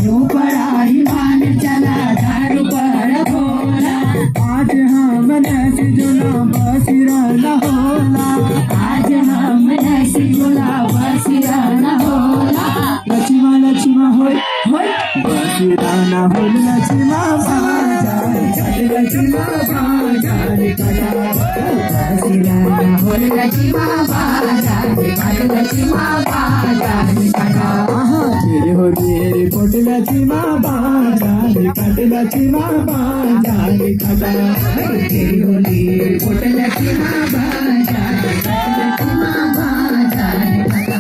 दारू पड़ा ईमान चला दारू पर भोला। आज हम नैसी जुला बसीरा न होला। आज हम नैसी जुला बसीरा न होला। लक्ष्मा लक्ष्मा होय होय बसीरा न होल लक्ष्मा बाजारे काट लक्ष्मा बाजारे बसीरा न होल लक्ष्मा बाजारे काट लक्ष्मा बाजारे काटा। तेरे हो तेरे पोट लक्ष्मा बाजारे काट लक्ष्मा बाजारे काटा। तेरी होली पोट लक्ष्मा बाजारे काट लक्ष्मा बाजारे काटा।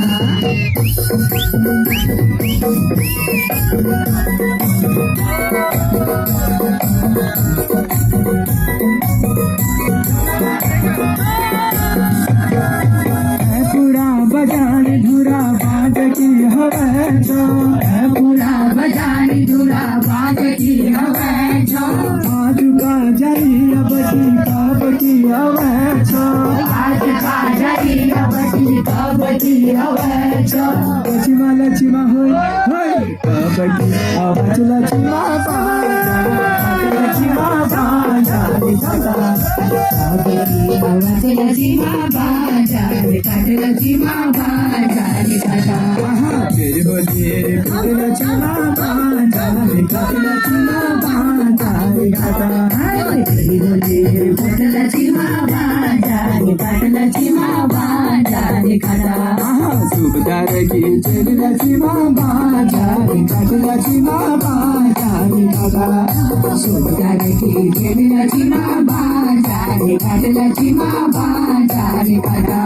पूरा बाजार धुरा बाज की हवा जो पूरा बाजार धुरा बाज की हवा जो। आज का जारी अबकी कब की हवा जो आज का जारी अबकी कब की हवा जो। लक्ष्मा लक्ष्मा होय होय कब की आवाज लक्ष्मा बाजारे लक्ष्मा बाजारे काटा। आवाज लक्ष्मा बाजारे काट लक्ष्मा बाजारे काटा। तेरे हो तेरे पोट लक्ष्मा बाजारे काट लक्ष्मा बाजारे काटा। तेरी होली पोट लक्ष्मा बाजारे काट लक्ष्मा बाजारे काटा। सुबदार की चल लक्ष्मा बाजारे काट लक्ष्मा बाजारे काटा। सुबदार की चल लक्ष्मा बाजारे काट लक्ष्मा बाजारे काटा।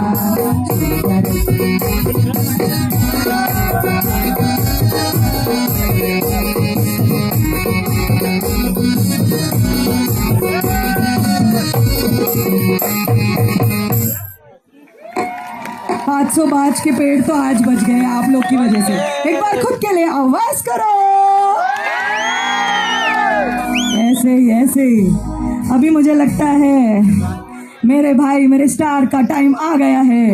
आज सौ बाज के पेड़ तो आज बच गए आप लोग की वजह से। एक बार खुद के लिए आवाज करो। ऐसे ही ऐसे ही। अभी मुझे लगता है मेरे भाई मेरे स्टार का टाइम आ गया है।